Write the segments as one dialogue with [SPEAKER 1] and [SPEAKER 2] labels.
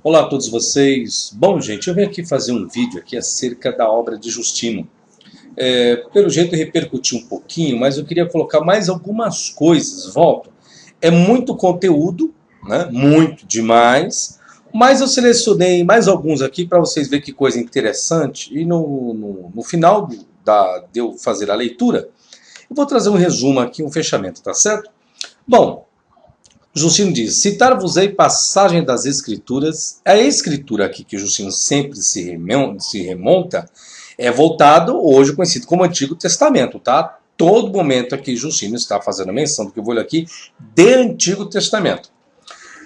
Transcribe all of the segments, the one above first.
[SPEAKER 1] Olá a todos vocês. Bom, gente, eu venho aqui fazer um vídeo aqui acerca da obra de Justino. Pelo jeito repercutiu um pouquinho, mas eu queria colocar mais algumas coisas. Volto. É muito conteúdo, né? Muito demais, mas eu selecionei mais alguns aqui para vocês verem que coisa interessante. E no final de eu fazer a leitura, eu vou trazer um resumo aqui, um fechamento, tá certo? Bom, Justino diz, citar-vos-ei passagem das Escrituras. A Escritura aqui que Justino sempre se remonta é voltado, hoje conhecido como Antigo Testamento, tá? Todo momento aqui Justino está fazendo menção do que eu vou ler aqui de Antigo Testamento.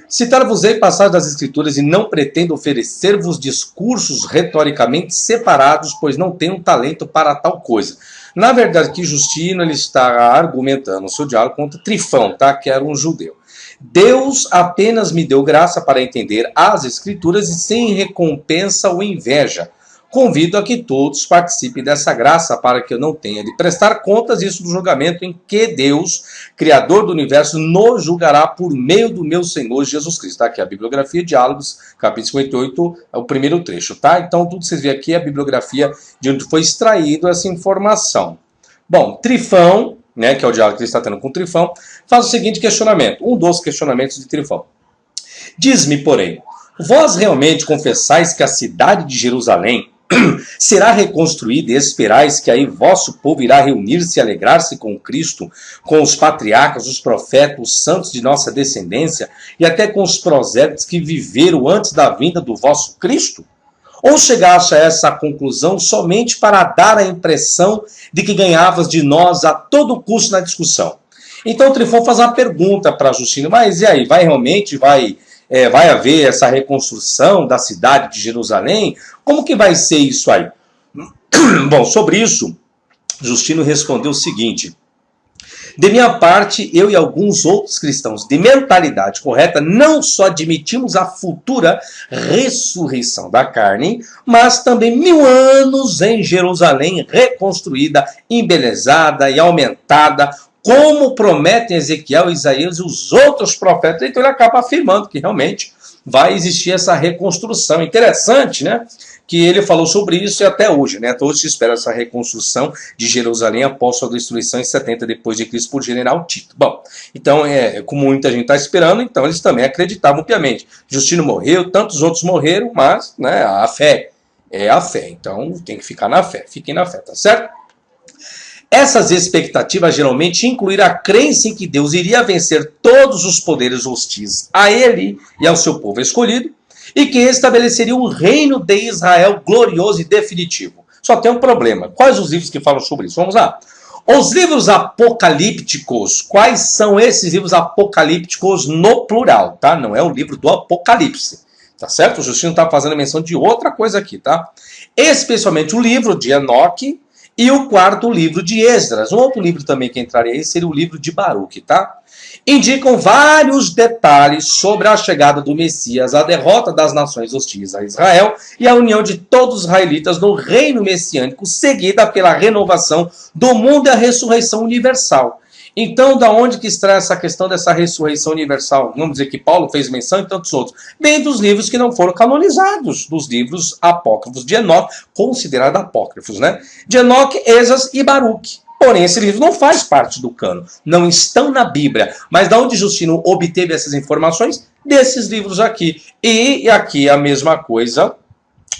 [SPEAKER 1] Citar-vos-ei passagem das Escrituras e não pretendo oferecer-vos discursos retoricamente separados, pois não tenho talento para tal coisa. Na verdade, aqui Justino ele está argumentando o seu diálogo contra Trifão, tá? Que era um judeu. Deus apenas me deu graça para entender as Escrituras e sem recompensa ou inveja. Convido a que todos participem dessa graça para que eu não tenha de prestar contas disso do julgamento em que Deus, Criador do Universo, nos julgará por meio do meu Senhor Jesus Cristo. Tá? Aqui é a bibliografia, Diálogos, capítulo 58, é o primeiro trecho. Tá? Então tudo que vocês veem aqui é a bibliografia de onde foi extraído essa informação. Bom, Trifão, né, que é o diálogo que ele está tendo com Trifão, faz o seguinte questionamento, um dos questionamentos de Trifão. Diz-me, porém, vós realmente confessais que a cidade de Jerusalém será reconstruída e esperais que aí vosso povo irá reunir-se e alegrar-se com Cristo, com os patriarcas, os profetas, os santos de nossa descendência e até com os prosélitos que viveram antes da vinda do vosso Cristo? Ou chegaste a essa conclusão somente para dar a impressão de que ganhavas de nós a todo custo na discussão? Então Trifão faz uma pergunta para Justino, mas e aí, vai haver essa reconstrução da cidade de Jerusalém? Como que vai ser isso aí? Bom, sobre isso, Justino respondeu o seguinte: de minha parte, eu e alguns outros cristãos de mentalidade correta não só admitimos a futura ressurreição da carne, mas também 1000 anos em Jerusalém reconstruída, embelezada e aumentada, como prometem Ezequiel, Isaías e os outros profetas. Então ele acaba afirmando que realmente vai existir essa reconstrução. Interessante, né? Que ele falou sobre isso e até hoje, né? Até hoje se espera essa reconstrução de Jerusalém após sua destruição em 70 depois de Cristo por General Tito. Bom, então, como muita gente está esperando, então eles também acreditavam piamente. Justino morreu, tantos outros morreram, mas, né, a fé é a fé. Então tem que ficar na fé. Fiquem na fé, tá certo? Essas expectativas geralmente incluíram a crença em que Deus iria vencer todos os poderes hostis a ele e ao seu povo escolhido, e que estabeleceria um reino de Israel glorioso e definitivo. Só tem um problema. Quais os livros que falam sobre isso? Vamos lá. Os livros apocalípticos. Quais são esses livros apocalípticos no plural, tá? Não é o livro do Apocalipse, tá certo? O Justino está fazendo menção de outra coisa aqui, tá? Especialmente o livro de Enoque e o quarto livro de Esdras. Um outro livro também que entraria aí seria o livro de Baruque, tá? Indicam vários detalhes sobre a chegada do Messias, a derrota das nações hostis a Israel e a união de todos os israelitas no reino messiânico, seguida pela renovação do mundo e a ressurreição universal. Então, da onde que extrai essa questão dessa ressurreição universal? Vamos dizer que Paulo fez menção e tantos outros. Vem dos livros que não foram canonizados, dos livros apócrifos de Enoque, considerados apócrifos, né? De Enoque, Esdras e Baruque. Porém, esse livro não faz parte do cânon, não estão na Bíblia. Mas da onde Justino obteve essas informações? Desses livros aqui. E aqui a mesma coisa,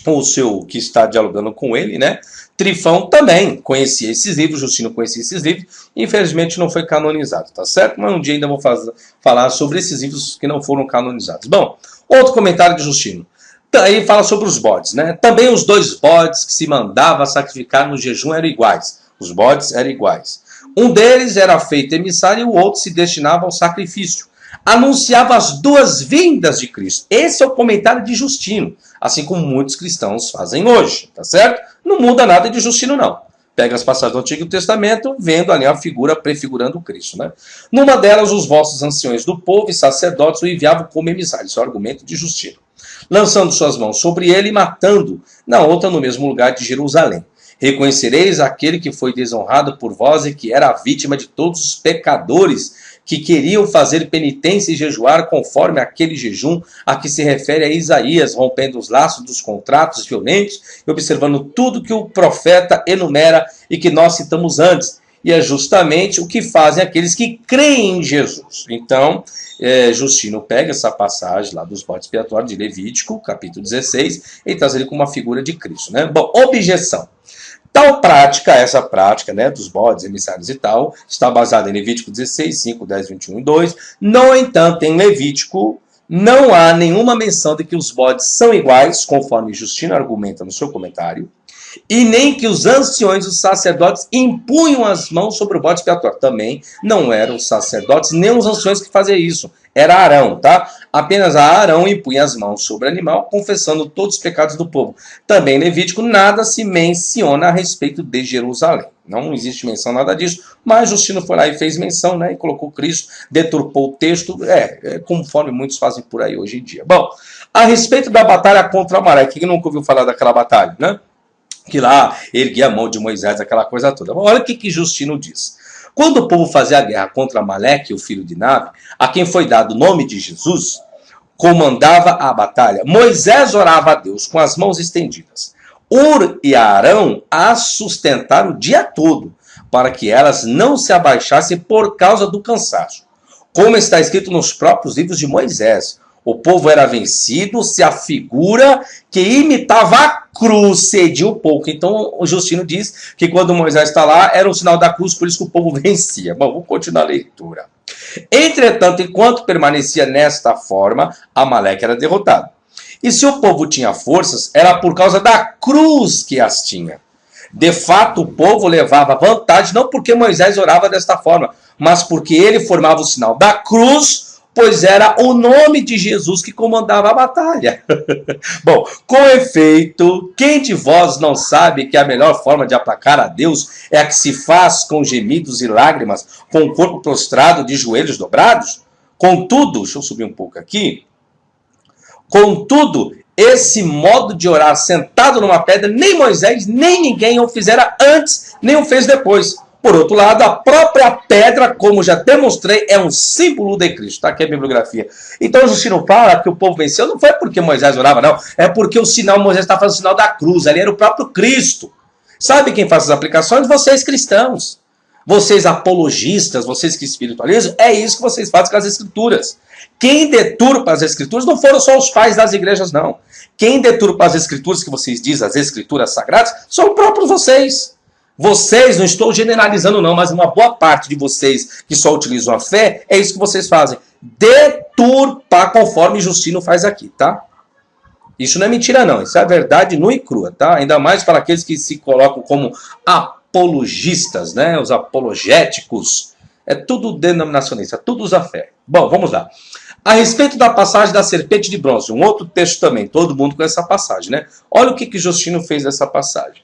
[SPEAKER 1] o seu que está dialogando com ele, né? Trifão também conhecia esses livros, Justino conhecia esses livros, infelizmente não foi canonizado, tá certo? Mas um dia ainda vou falar sobre esses livros que não foram canonizados. Bom, outro comentário de Justino. Aí fala sobre os bodes, né? Também os 2 bodes que se mandava sacrificar no jejum eram iguais. Os bodes eram iguais. Um deles era feito emissário e o outro se destinava ao sacrifício. Anunciava as 2 vindas de Cristo. Esse é o comentário de Justino, assim como muitos cristãos fazem hoje, tá certo? Não muda nada de Justino, não. Pega as passagens do Antigo Testamento, vendo ali a figura prefigurando Cristo, né? Numa delas, os vossos anciões do povo e sacerdotes o enviavam como emissário. Esse é o argumento de Justino. Lançando suas mãos sobre ele e matando, na outra no mesmo lugar de Jerusalém. Reconhecereis aquele que foi desonrado por vós e que era a vítima de todos os pecadores que queriam fazer penitência e jejuar conforme aquele jejum a que se refere a Isaías, rompendo os laços dos contratos violentos e observando tudo que o profeta enumera e que nós citamos antes. E é justamente o que fazem aqueles que creem em Jesus. Então, Justino pega essa passagem lá dos bodes expiatórios de Levítico, capítulo 16, e traz ele como uma figura de Cristo, né? Bom, objeção. Tal prática, essa prática, né, dos bodes, emissários e tal, está baseada em Levítico 16, 5, 10, 21 e 2. No entanto, em Levítico, não há nenhuma menção de que os bodes são iguais, conforme Justino argumenta no seu comentário, e nem que os anciões, os sacerdotes, impunham as mãos sobre o bode expiatório. Também não eram os sacerdotes nem os anciões que faziam isso. Era Arão, tá? Apenas Arão impunha as mãos sobre o animal, confessando todos os pecados do povo. Também em Levítico nada se menciona a respeito de Jerusalém. Não existe menção nada disso, mas Justino foi lá e fez menção, né? E colocou Cristo, deturpou o texto, conforme muitos fazem por aí hoje em dia. Bom, a respeito da batalha contra Amaleque, quem nunca ouviu falar daquela batalha, né? Que lá erguia a mão de Moisés, aquela coisa toda. Olha o que Justino diz. Quando o povo fazia a guerra contra Amaleque, o filho de Nabe, a quem foi dado o nome de Jesus, comandava a batalha, Moisés orava a Deus com as mãos estendidas. Ur e Arão a sustentaram o dia todo, para que elas não se abaixassem por causa do cansaço. Como está escrito nos próprios livros de Moisés, o povo era vencido se a figura que imitava a cruz cedia um pouco. Então, o Justino diz que quando Moisés está lá, era um sinal da cruz, por isso que o povo vencia. Bom, vamos continuar a leitura. Entretanto, enquanto permanecia nesta forma, Amaleque era derrotado. E se o povo tinha forças, era por causa da cruz que as tinha. De fato, o povo levava vantagem, não porque Moisés orava desta forma, mas porque ele formava o sinal da cruz, pois era o nome de Jesus que comandava a batalha. Bom, com efeito, quem de vós não sabe que a melhor forma de aplacar a Deus é a que se faz com gemidos e lágrimas, com o corpo prostrado de joelhos dobrados? Contudo, deixa eu subir um pouco aqui. Contudo, esse modo de orar sentado numa pedra, nem Moisés, nem ninguém o fizera antes, nem o fez depois. Por outro lado, a própria pedra, como já demonstrei, é um símbolo de Cristo. Está aqui a bibliografia. Então, Justino fala que o povo venceu, não foi porque Moisés orava, não. É porque o sinal, Moisés está fazendo o sinal da cruz. Ali era o próprio Cristo. Sabe quem faz as aplicações? Vocês cristãos. Vocês apologistas, vocês que espiritualizam, é isso que vocês fazem com as escrituras. Quem deturpa as escrituras não foram só os pais das igrejas, não. Quem deturpa as escrituras que vocês dizem, as escrituras sagradas, são próprios vocês. Vocês, não estou generalizando não, mas uma boa parte de vocês que só utilizam a fé, é isso que vocês fazem. Deturpar conforme Justino faz aqui, tá? Isso não é mentira não, isso é a verdade nua e crua, tá? Ainda mais para aqueles que se colocam como apologistas, né? Os apologéticos. É tudo denominacionista, tudo usa fé. Bom, vamos lá. A respeito da passagem da serpente de bronze, um outro texto também, todo mundo conhece essa passagem, né? Olha o que Justino fez dessa passagem.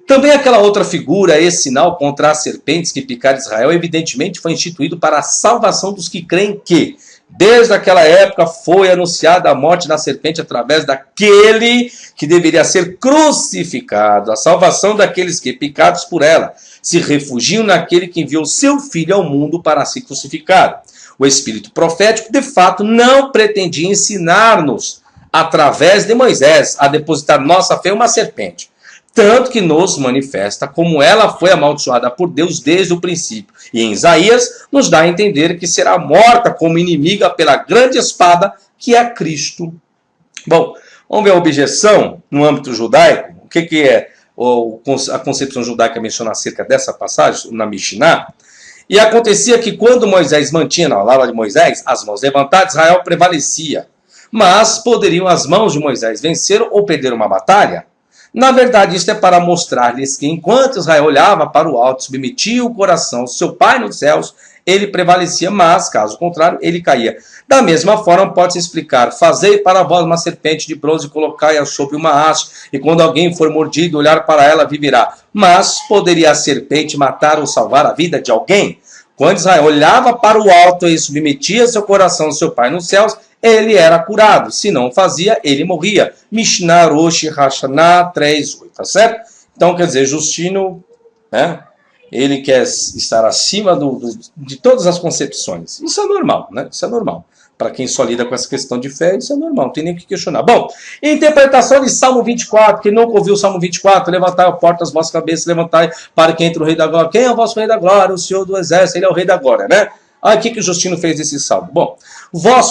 [SPEAKER 1] Também aquela outra figura, esse sinal contra as serpentes que picaram Israel, evidentemente foi instituído para a salvação dos que creem que, desde aquela época, foi anunciada a morte da serpente através daquele que deveria ser crucificado, a salvação daqueles que, picados por ela, se refugiam naquele que enviou seu Filho ao mundo para ser crucificado. O Espírito profético, de fato, não pretendia ensinar-nos, através de Moisés, a depositar nossa fé em uma serpente. Tanto que nos manifesta como ela foi amaldiçoada por Deus desde o princípio. E em Isaías nos dá a entender que será morta como inimiga pela grande espada que é Cristo. Bom, vamos ver a objeção no âmbito judaico. O que é a concepção judaica menciona acerca dessa passagem na Mishnah? E acontecia que quando Moisés mantinha na lava de Moisés as mãos levantadas, Israel prevalecia. Mas poderiam as mãos de Moisés vencer ou perder uma batalha? Na verdade, isso é para mostrar-lhes que enquanto Israel olhava para o alto, submetia o coração ao seu Pai nos céus, ele prevalecia, mas, caso contrário, ele caía. Da mesma forma, pode-se explicar: fazei para vós uma serpente de bronze e colocai-a sobre uma haste, e quando alguém for mordido, olhar para ela, viverá. Mas poderia a serpente matar ou salvar a vida de alguém? Quando Israel olhava para o alto e submetia seu coração ao seu Pai nos céus, ele era curado. Se não fazia, ele morria. Mishnah Rosh Hashanah 3:8, tá certo? Então, quer dizer, Justino, né, ele quer estar acima de todas as concepções. Isso é normal, né? Isso é normal. Para quem só lida com essa questão de fé, isso é normal, não tem nem o que questionar. Bom, interpretação de Salmo 24, quem nunca ouviu o Salmo 24, levantai a porta as vossas cabeças, levantai para que entre o Rei da Glória. Quem é o vosso Rei da Glória? O Senhor do Exército, ele é o Rei da Glória, né? Aí o que o Justino fez desse salmo? Bom,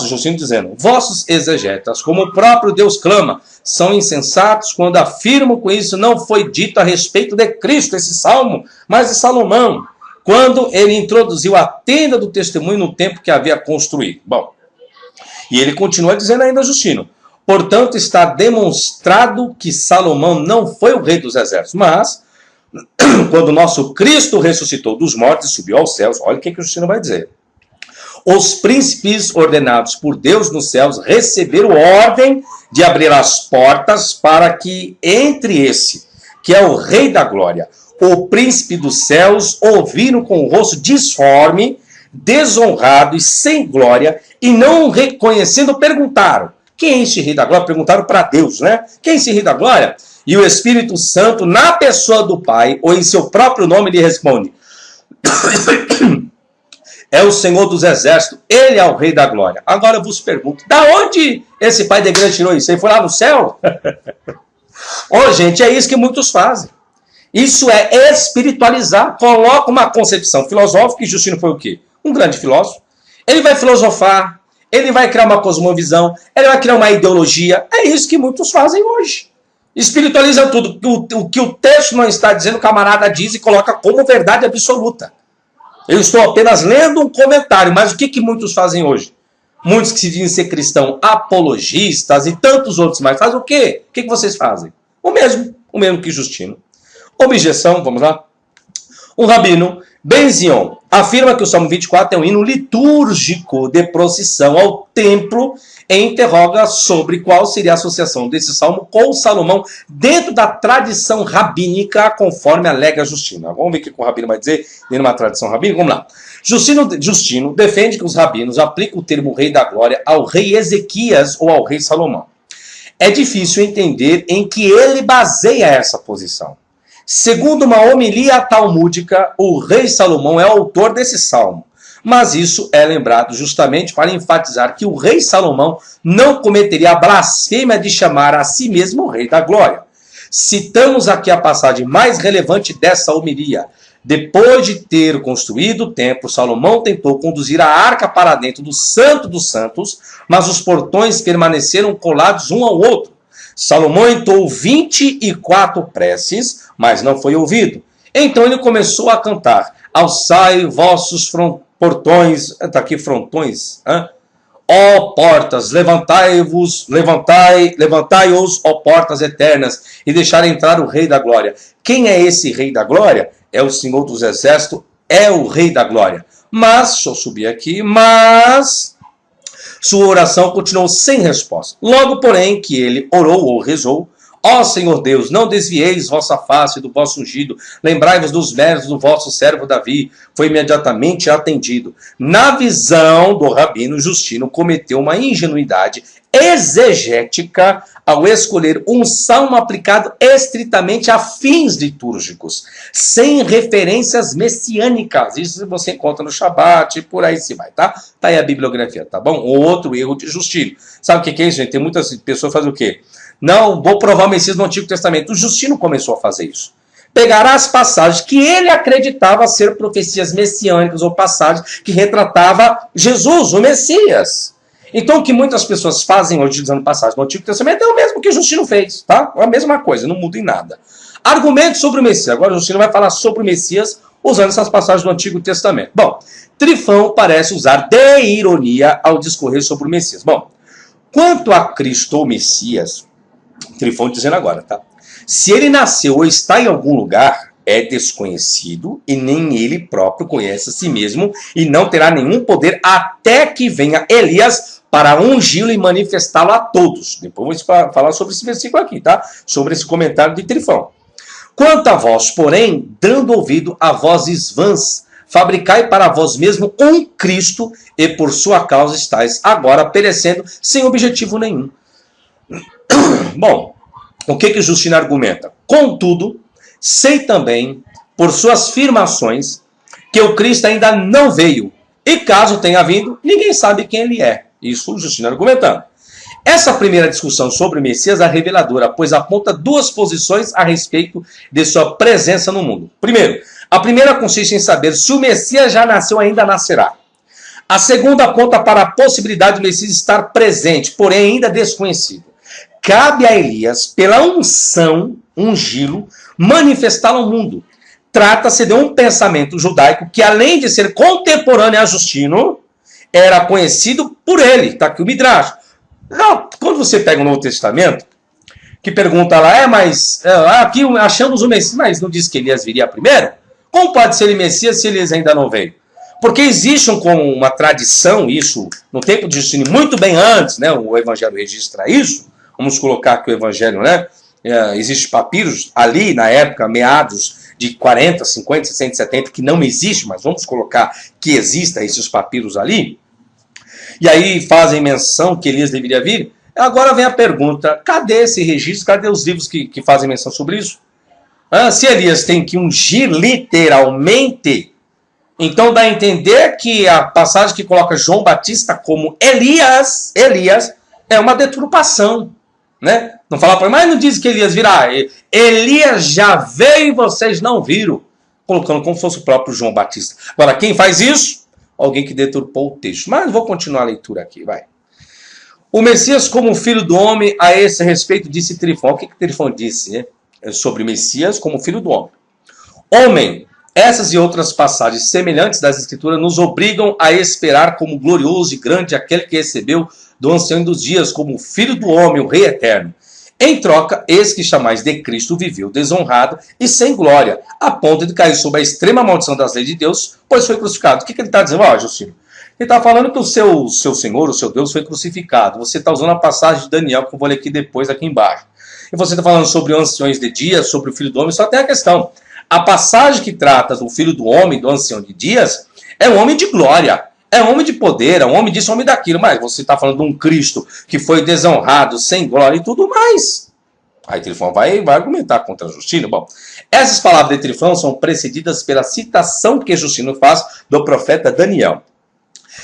[SPEAKER 1] Justino dizendo, vossos exegetas, como o próprio Deus clama, são insensatos quando afirmam com isso não foi dito a respeito de Cristo, esse salmo, mas de Salomão, quando ele introduziu a tenda do testemunho no tempo que havia construído. Bom, e ele continua dizendo ainda, Justino, portanto está demonstrado que Salomão não foi o rei dos exércitos, mas quando o nosso Cristo ressuscitou dos mortos e subiu aos céus, olha o que o Justino vai dizer. Os príncipes ordenados por Deus nos céus receberam ordem de abrir as portas para que entre esse, que é o Rei da Glória, o príncipe dos céus, ouviram com o rosto disforme, desonrado e sem glória, e não reconhecendo, perguntaram, quem é esse Rei da Glória? Perguntaram para Deus, né? Quem é esse Rei da Glória? E o Espírito Santo, na pessoa do Pai, ou em seu próprio nome, lhe responde, é o Senhor dos Exércitos, ele é o Rei da Glória. Agora eu vos pergunto, da onde esse pai da igreja tirou isso? Ele foi lá no céu? Gente, é isso que muitos fazem. Isso é espiritualizar. Coloca uma concepção filosófica, e Justino foi o quê? Um grande filósofo. Ele vai filosofar, ele vai criar uma cosmovisão, ele vai criar uma ideologia. É isso que muitos fazem hoje. Espiritualizam tudo. O que o texto não está dizendo, o camarada diz e coloca como verdade absoluta. Eu estou apenas lendo um comentário, mas o que muitos fazem hoje? Muitos que se dizem ser cristãos apologistas e tantos outros mais. Fazem o quê? O que vocês fazem? O mesmo que Justino. Objeção, vamos lá. Um rabino, Benzion, afirma que o Salmo 24 é um hino litúrgico de procissão ao templo e interroga sobre qual seria a associação desse salmo com o Salomão dentro da tradição rabínica, conforme alega Justino. Vamos ver o que o rabino vai dizer dentro de uma tradição rabínica? Vamos lá. Justino defende que os rabinos aplicam o termo Rei da Glória ao rei Ezequias ou ao rei Salomão. É difícil entender em que ele baseia essa posição. Segundo uma homilia talmúdica, o rei Salomão é autor desse salmo. Mas isso é lembrado justamente para enfatizar que o rei Salomão não cometeria a blasfêmia de chamar a si mesmo o Rei da Glória. Citamos aqui a passagem mais relevante dessa homilia. Depois de ter construído o templo, Salomão tentou conduzir a arca para dentro do Santo dos Santos, mas os portões permaneceram colados um ao outro. Salomão entoou 24 preces, mas não foi ouvido. Então ele começou a cantar, alçai vossos portões, está aqui frontões, ó portas, levantai-os, ó portas eternas, e deixar entrar o Rei da Glória. Quem é esse Rei da Glória? É o Senhor dos Exércitos, é o Rei da Glória. Mas, deixa eu subir aqui, sua oração continuou sem resposta. Logo, porém, que ele orou ou rezou, ó Senhor Deus, não desvieis vossa face do vosso ungido, lembrai-vos dos méritos do vosso servo Davi, foi imediatamente atendido. Na visão do rabino, Justino cometeu uma ingenuidade exegética ao escolher um salmo aplicado estritamente a fins litúrgicos, sem referências messiânicas. Isso você encontra no Shabat e por aí se vai, tá? Tá aí a bibliografia, tá bom? Outro erro de Justino. Sabe o que é isso, gente? Tem muitas pessoas que fazem o quê? Não, vou provar o Messias no Antigo Testamento. O Justino começou a fazer isso. Pegará as passagens que ele acreditava ser profecias messiânicas ou passagens que retratava Jesus, o Messias. Então, o que muitas pessoas fazem hoje, usando passagens do Antigo Testamento, é o mesmo que o Justino fez, tá? É a mesma coisa, não muda em nada. Argumentos sobre o Messias. Agora o Justino vai falar sobre o Messias usando essas passagens do Antigo Testamento. Bom, Trifão parece usar de ironia ao discorrer sobre o Messias. Bom, quanto a Cristo ou Messias, Trifão dizendo agora, tá? Se ele nasceu ou está em algum lugar, é desconhecido e nem ele próprio conhece a si mesmo e não terá nenhum poder até que venha Elias para ungí-lo e manifestá-lo a todos. Depois vou falar sobre esse versículo aqui, tá? Sobre esse comentário de Trifão. Quanto a vós, porém, dando ouvido a vozes vãs, fabricai para vós mesmo um Cristo e por sua causa estáis agora perecendo sem objetivo nenhum. Bom, o que Justino argumenta? Contudo, sei também, por suas afirmações que o Cristo ainda não veio. E caso tenha vindo, ninguém sabe quem ele é. Isso o Justino argumentando. Essa primeira discussão sobre o Messias é reveladora, pois aponta duas posições a respeito de sua presença no mundo. Primeiro, a primeira consiste em saber se o Messias já nasceu ou ainda nascerá. A segunda aponta para a possibilidade do Messias estar presente, porém ainda desconhecido. Cabe a Elias, pela unção, ungí-lo, manifestá-lo ao mundo. Trata-se de um pensamento judaico que, além de ser contemporâneo a Justino, era conhecido por ele. Está aqui o Midrash. Quando você pega o Novo Testamento, que pergunta lá, mas aqui achamos o Messias, mas não diz que Elias viria primeiro? Como pode ser ele Messias se Elias ainda não veio? Porque existe uma tradição, isso no tempo de Justino, muito bem antes, né, o Evangelho registra isso. Vamos colocar que o Evangelho, né, existe papiros ali na época, meados de 40, 50, 60, 70, que não existe, mas vamos colocar que exista esses papiros ali. E aí fazem menção que Elias deveria vir. Agora vem a pergunta, cadê esse registro? Cadê os livros que fazem menção sobre isso? Se Elias tem que ungir literalmente, então dá a entender que a passagem que coloca João Batista como Elias é uma deturpação. Né? Não fala para mim, mas não diz que Elias virá. Elias já veio e vocês não viram. Colocando como se fosse o próprio João Batista. Agora, quem faz isso? Alguém que deturpou o texto. Mas vou continuar a leitura aqui, vai. O Messias como filho do homem, a esse respeito, disse Trifão. O que Trifão disse sobre o Messias como filho do homem? Homem, essas e outras passagens semelhantes das Escrituras nos obrigam a esperar como glorioso e grande aquele que recebeu do ancião dos dias como filho do homem, o Rei eterno. Em troca, esse que chamais de Cristo viveu desonrado e sem glória, a ponto de cair sob a extrema maldição das leis de Deus, pois foi crucificado. O que ele está dizendo? Justino, ele está falando que o seu Senhor, o seu Deus, foi crucificado. Você está usando a passagem de Daniel, que eu vou ler aqui depois, aqui embaixo. E você está falando sobre anciões de dias, sobre o filho do homem, só tem a questão. A passagem que trata do filho do homem, do ancião de dias, é um homem de glória. É um homem de poder, é um homem disso, um homem daquilo. Mas você está falando de um Cristo que foi desonrado, sem glória e tudo mais. Aí Trifão vai argumentar contra Justino. Bom, essas palavras de Trifão são precedidas pela citação que Justino faz do profeta Daniel.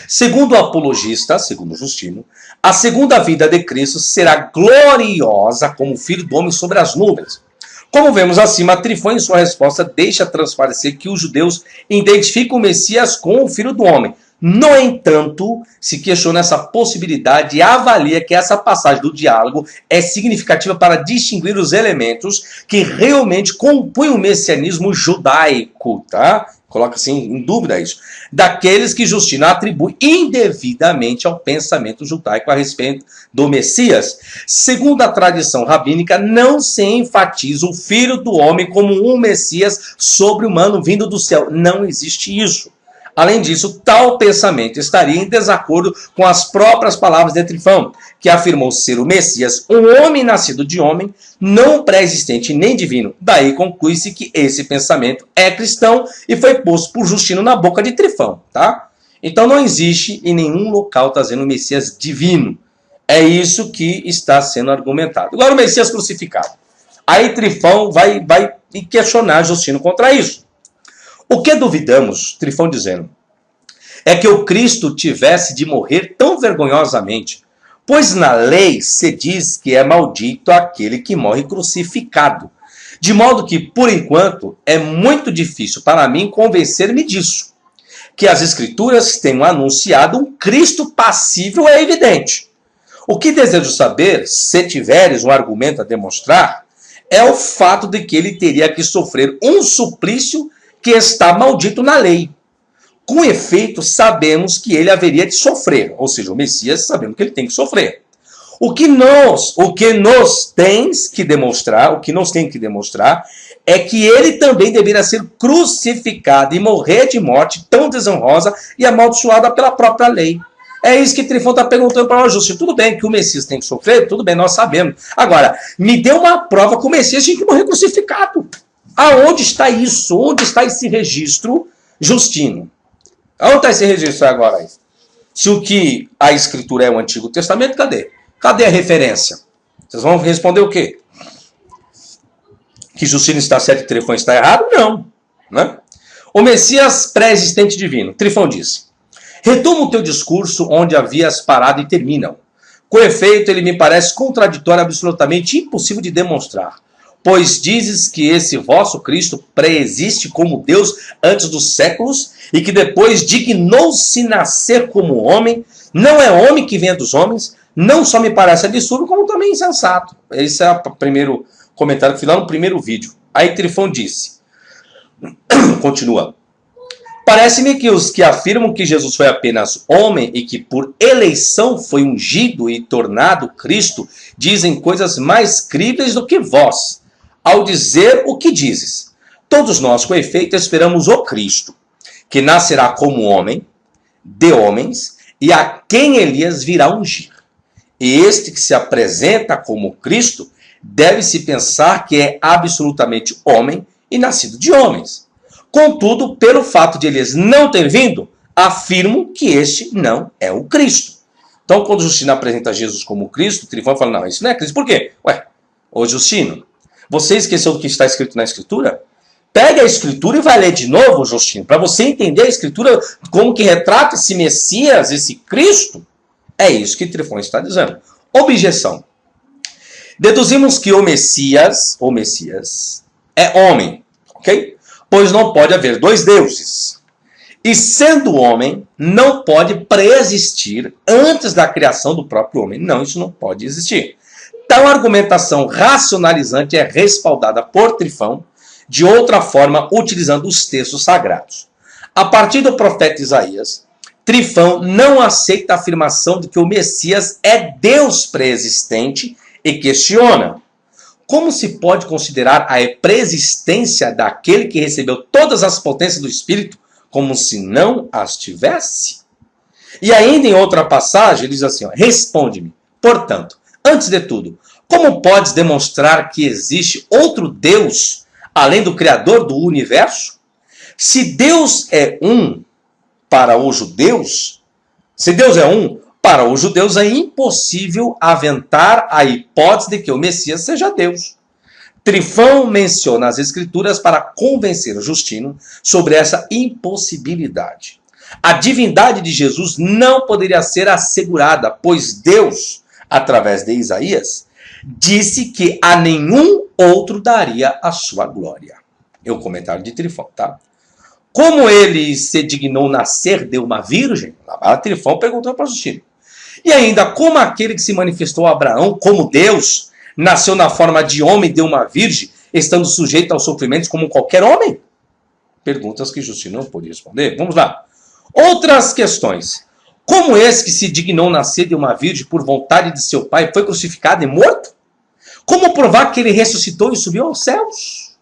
[SPEAKER 1] Segundo o apologista, segundo Justino, a segunda vida de Cristo será gloriosa como filho do homem sobre as nuvens. Como vemos acima, Trifão em sua resposta deixa transparecer que os judeus identificam o Messias com o filho do homem. No entanto, se questiona essa possibilidade e avalia que essa passagem do diálogo é significativa para distinguir os elementos que realmente compõem o messianismo judaico, tá? Coloca assim em dúvida isso. Daqueles que Justino atribui indevidamente ao pensamento judaico a respeito do Messias. Segundo a tradição rabínica, não se enfatiza o filho do homem como um Messias sobre-humano vindo do céu. Não existe isso. Além disso, tal pensamento estaria em desacordo com as próprias palavras de Trifão, que afirmou ser o Messias um homem nascido de homem, não pré-existente nem divino. Daí conclui-se que esse pensamento é cristão e foi posto por Justino na boca de Trifão. Tá? Então não existe em nenhum local trazendo o Messias divino. É isso que está sendo argumentado. Agora o Messias crucificado. Aí Trifão vai questionar Justino contra isso. O que duvidamos, Trifão dizendo, é que o Cristo tivesse de morrer tão vergonhosamente, pois na lei se diz que é maldito aquele que morre crucificado. De modo que, por enquanto, é muito difícil para mim convencer-me disso. Que as Escrituras tenham anunciado um Cristo passível é evidente. O que desejo saber, se tiveres um argumento a demonstrar, é o fato de que ele teria que sofrer um suplício que está maldito na lei. Com efeito, sabemos que ele haveria de sofrer. Ou seja, o Messias, sabemos que ele tem que sofrer. O que nos tem que demonstrar é que ele também deveria ser crucificado e morrer de morte tão desonrosa e amaldiçoada pela própria lei. É isso que Trifão está perguntando para o Justino. Tudo bem que o Messias tem que sofrer, tudo bem, nós sabemos. Agora, me dê uma prova que o Messias tinha que morrer crucificado. Aonde está isso? Onde está esse registro, Justino? Onde está esse registro agora? Se o que a Escritura é o Antigo Testamento, cadê? Cadê a referência? Vocês vão responder o quê? Que Justino está certo e Trifão está errado? Não. né? O Messias pré-existente divino. Trifão disse: retoma o teu discurso onde havias parado e termina-o. Com efeito, ele me parece contraditório, absolutamente impossível de demonstrar. Pois dizes que esse vosso Cristo pré-existe como Deus antes dos séculos e que depois dignou-se nascer como homem, não é homem que vem dos homens, não só me parece absurdo, como também insensato. Esse é o primeiro comentário que fiz lá no primeiro vídeo. Aí Trifão disse, continua: parece-me que os que afirmam que Jesus foi apenas homem e que por eleição foi ungido e tornado Cristo, dizem coisas mais críveis do que vós, ao dizer o que dizes. Todos nós, com efeito, esperamos o Cristo, que nascerá como homem, de homens, e a quem Elias virá ungir. E este que se apresenta como Cristo, deve-se pensar que é absolutamente homem e nascido de homens. Contudo, pelo fato de Elias não ter vindo, afirmo que este não é o Cristo. Então, quando Justino apresenta Jesus como Cristo, o Trifão fala, não, isso não é Cristo. Por quê? Ué, ô Justino, você esqueceu do que está escrito na Escritura? Pega a Escritura e vai ler de novo, Justino, para você entender a Escritura como que retrata esse Messias, esse Cristo. É isso que Trifão está dizendo. Objeção. Deduzimos que o Messias é homem, ok? Pois não pode haver dois deuses. E sendo homem, não pode preexistir antes da criação do próprio homem. Não, isso não pode existir. Tal argumentação racionalizante é respaldada por Trifão, de outra forma, utilizando os textos sagrados. A partir do profeta Isaías, Trifão não aceita a afirmação de que o Messias é Deus pré-existente e questiona: como se pode considerar a preexistência daquele que recebeu todas as potências do Espírito como se não as tivesse? E ainda em outra passagem, ele diz assim, responde-me, portanto, antes de tudo, como podes demonstrar que existe outro Deus além do Criador do universo? Se Deus é um para os judeus, para os judeus é impossível aventar a hipótese de que o Messias seja Deus. Trifão menciona as Escrituras para convencer Justino sobre essa impossibilidade. A divindade de Jesus não poderia ser assegurada, pois Deus, através de Isaías, disse que a nenhum outro daria a sua glória. É o comentário de Trifão, tá? Como ele se dignou nascer de uma virgem, a Trifão perguntou para Justino. E ainda, como aquele que se manifestou a Abraão como Deus, nasceu na forma de homem de uma virgem, estando sujeito aos sofrimentos como qualquer homem? Perguntas que Justino não podia responder. Vamos lá. Outras questões. Como esse que se dignou nascer de uma virgem por vontade de seu pai foi crucificado e morto? Como provar que ele ressuscitou e subiu aos céus?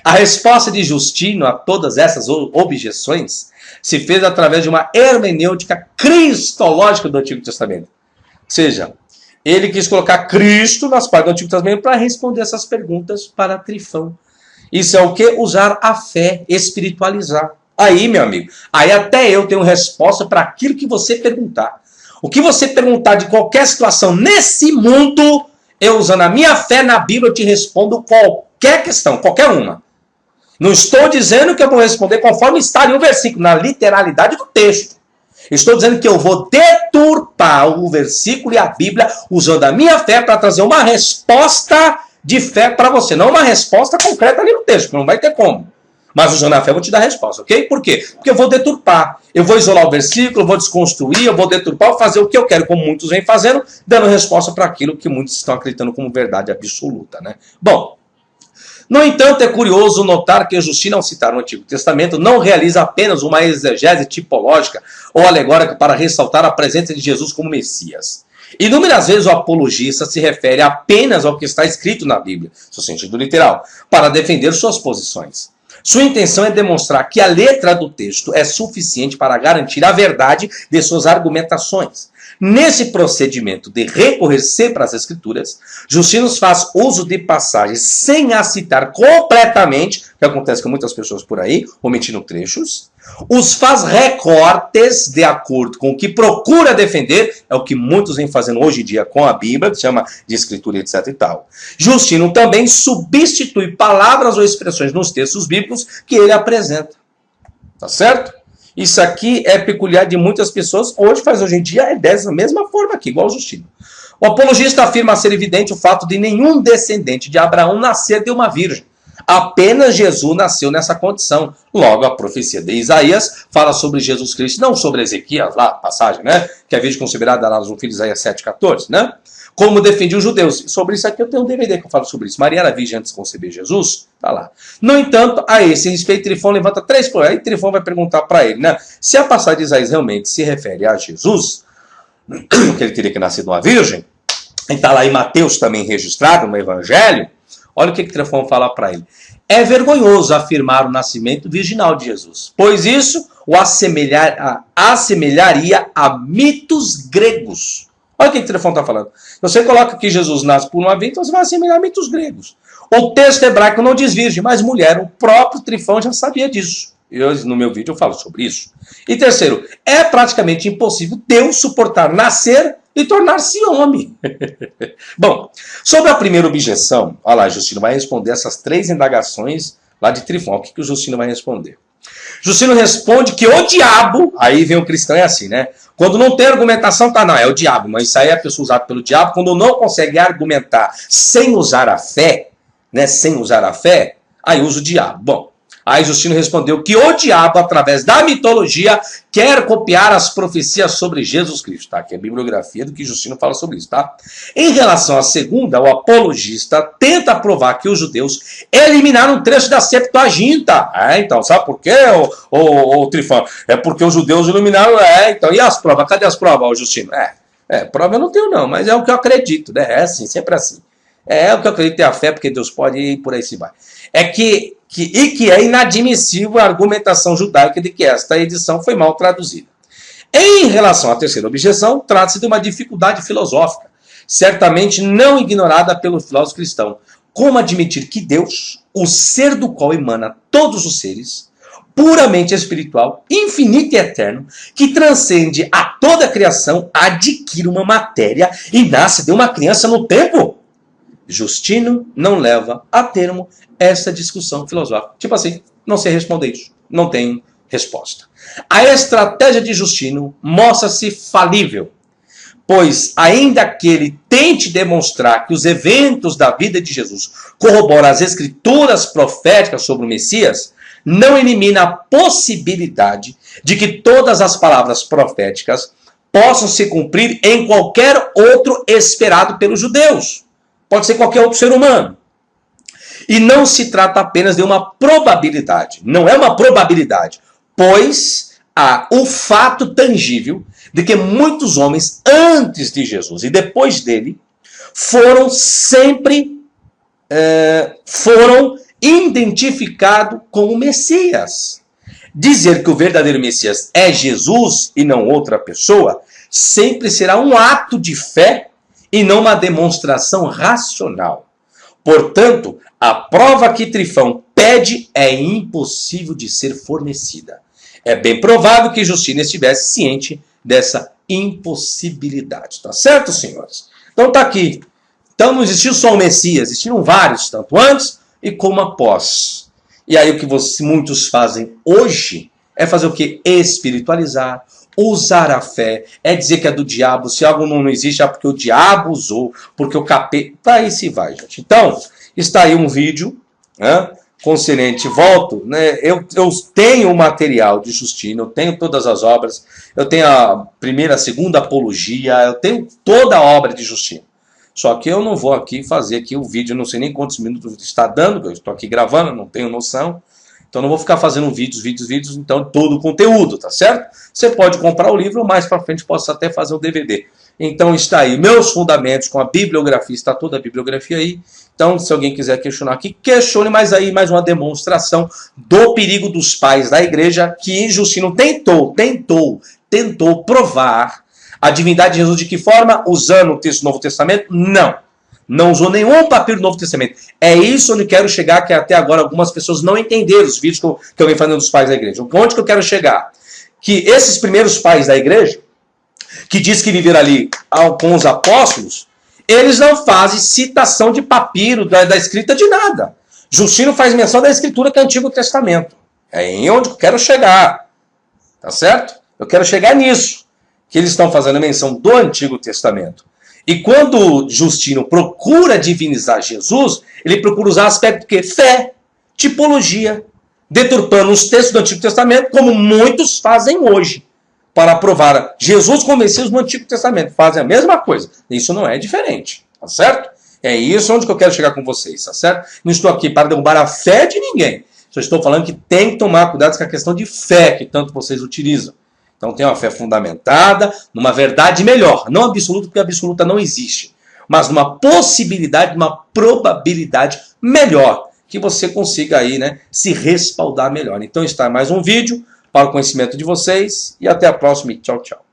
[SPEAKER 1] A resposta de Justino a todas essas objeções se fez através de uma hermenêutica cristológica do Antigo Testamento. Ou seja, ele quis colocar Cristo nas partes do Antigo Testamento para responder essas perguntas para Trifão. Isso é o que? Usar a fé, espiritualizar. Aí, meu amigo, aí até eu tenho resposta para aquilo que você perguntar. O que você perguntar de qualquer situação nesse mundo, eu usando a minha fé na Bíblia, eu te respondo qualquer questão, qualquer uma. Não estou dizendo que eu vou responder conforme está ali o versículo, na literalidade do texto. Estou dizendo que eu vou deturpar o versículo e a Bíblia usando a minha fé para trazer uma resposta de fé para você. Não uma resposta concreta ali no texto, não vai ter como. Mas usando a fé eu vou te dar a resposta, ok? Por quê? Porque eu vou deturpar. Eu vou isolar o versículo, eu vou desconstruir, eu vou deturpar, vou fazer o que eu quero, como muitos vêm fazendo, dando resposta para aquilo que muitos estão acreditando como verdade absoluta, né? Bom, no entanto, é curioso notar que Justino, ao citar o Antigo Testamento, não realiza apenas uma exegese tipológica ou alegórica para ressaltar a presença de Jesus como Messias. Inúmeras vezes o apologista se refere apenas ao que está escrito na Bíblia, seu sentido literal, para defender suas posições. Sua intenção é demonstrar que a letra do texto é suficiente para garantir a verdade de suas argumentações. Nesse procedimento de recorrer sempre às Escrituras, Justino faz uso de passagens sem as citar completamente, que acontece com muitas pessoas por aí, omitindo trechos, os faz recortes de acordo com o que procura defender, é o que muitos vêm fazendo hoje em dia com a Bíblia, que se chama de Escritura, etc. e tal. Justino também substitui palavras ou expressões nos textos bíblicos que ele apresenta. Tá certo? Isso aqui é peculiar de muitas pessoas. Hoje em dia, é dessa mesma forma aqui, igual o Justino. O apologista afirma ser evidente o fato de nenhum descendente de Abraão nascer de uma virgem. Apenas Jesus nasceu nessa condição. Logo, a profecia de Isaías fala sobre Jesus Cristo, não sobre Ezequias, lá, passagem, né? Que a virgem conceberá dará no filho de Isaías 7,14, né? Como defendiam os judeus. Sobre isso aqui eu tenho um DVD que eu falo sobre isso. Maria era virgem antes de conceber Jesus? Tá lá. No entanto, a esse respeito, Trifão levanta 3 problemas. Aí Trifão vai perguntar para ele, né? Se a passagem de Isaías realmente se refere a Jesus, que ele teria que nascer de uma virgem, e está lá em Mateus também registrado no Evangelho, olha o que Trifão fala para ele. É vergonhoso afirmar o nascimento virginal de Jesus, pois isso o assemelharia a mitos gregos. Olha o que Trifão está falando. Você coloca que Jesus nasce por uma virgem, então você vai assemelhar mitos gregos. O texto hebraico não diz virgem, mas mulher. O próprio Trifão já sabia disso. No meu vídeo eu falo sobre isso. E terceiro, é praticamente impossível Deus suportar nascer e tornar-se homem. Bom, sobre a primeira objeção, olha lá, Justino vai responder essas 3 indagações lá de Trifão. O que o Justino vai responder? Justino responde que o diabo, aí vem o cristão, é assim, né? Quando não tem argumentação, tá, não, é o diabo, mas isso aí é a pessoa usada pelo diabo. Quando não consegue argumentar sem usar a fé, né? Sem usar a fé, aí usa o diabo. Bom, aí Justino respondeu que o diabo, através da mitologia, quer copiar as profecias sobre Jesus Cristo, tá? Que é a bibliografia do que Justino fala sobre isso, tá? Em relação à segunda, o apologista tenta provar que os judeus eliminaram um trecho da Septuaginta. Então, sabe por quê, o Trifão? É porque os judeus eliminaram, então, e as provas? Cadê as provas, Justino? Prova eu não tenho não, mas é o que eu acredito, né? É assim, sempre assim. É o que eu acredito, é a fé, porque Deus pode e por aí se vai. Que é inadmissível a argumentação judaica de que esta edição foi mal traduzida. Em relação à terceira objeção, trata-se de uma dificuldade filosófica, certamente não ignorada pelo filósofo cristão. Como admitir que Deus, o ser do qual emana todos os seres, puramente espiritual, infinito e eterno, que transcende a toda a criação, adquire uma matéria e nasce de uma criança no tempo? Justino não leva a termo essa discussão filosófica. Tipo assim, não sei responder isso. Não tenho resposta. A estratégia de Justino mostra-se falível, pois ainda que ele tente demonstrar que os eventos da vida de Jesus corroboram as escrituras proféticas sobre o Messias, não elimina a possibilidade de que todas as palavras proféticas possam se cumprir em qualquer outro esperado pelos judeus. Pode ser qualquer outro ser humano. E não se trata apenas de uma probabilidade. Não é uma probabilidade. Pois há o fato tangível de que muitos homens antes de Jesus e depois dele foram identificados como Messias. Dizer que o verdadeiro Messias é Jesus e não outra pessoa sempre será um ato de fé e não uma demonstração racional. Portanto, a prova que Trifão pede é impossível de ser fornecida. É bem provável que Justino estivesse ciente dessa impossibilidade. Tá certo, senhores? Então tá aqui. Então não existiu só o Messias, existiram vários, tanto antes e como após. E aí o que muitos fazem hoje é fazer o quê? Espiritualizar, usar a fé, é dizer que é do diabo. Se algo não existe, é porque o diabo usou, porque o capeta... Aí se vai, gente. Então, está aí um vídeo, né, concernente, volto, né, eu tenho o material de Justino, eu tenho todas as obras, eu tenho a primeira, a segunda apologia, eu tenho toda a obra de Justino. Só que eu não vou aqui fazer aqui o vídeo, não sei nem quantos minutos está dando, eu estou aqui gravando, não tenho noção. Então não vou ficar fazendo vídeos, então todo o conteúdo, tá certo? Você pode comprar o livro, ou mais para frente posso até fazer o DVD. Então está aí, meus fundamentos com a bibliografia, está toda a bibliografia aí. Então se alguém quiser questionar aqui, questione, mas aí mais uma demonstração do perigo dos pais da igreja, que Justino tentou provar A divindade de Jesus de que forma? Usando o texto do Novo Testamento? Não. Não usou nenhum papiro do Novo Testamento. É isso onde eu quero chegar, que até agora algumas pessoas não entenderam os vídeos que eu venho fazendo dos pais da igreja. Onde que eu quero chegar? Que esses primeiros pais da igreja, que diz que viveram ali com os apóstolos, eles não fazem citação de papiro, da escrita de nada. Justino faz menção da escritura que é o Antigo Testamento. É em onde eu quero chegar. Tá certo? Eu quero chegar nisso. Que eles estão fazendo menção do Antigo Testamento. E quando Justino procura divinizar Jesus, ele procura usar aspecto de quê? Fé, tipologia, deturpando os textos do Antigo Testamento, como muitos fazem hoje, para provar Jesus como Messias no Antigo Testamento. Fazem a mesma coisa. Isso não é diferente, tá certo? É isso onde que eu quero chegar com vocês, tá certo? Não estou aqui para derrubar a fé de ninguém. Só estou falando que tem que tomar cuidado com a questão de fé que tanto vocês utilizam. Então tem uma fé fundamentada numa verdade melhor, não absoluta, porque absoluta não existe, mas numa possibilidade, uma probabilidade melhor, que você consiga aí, né, se respaldar melhor. Então está mais um vídeo para o conhecimento de vocês e até a próxima e tchau, tchau.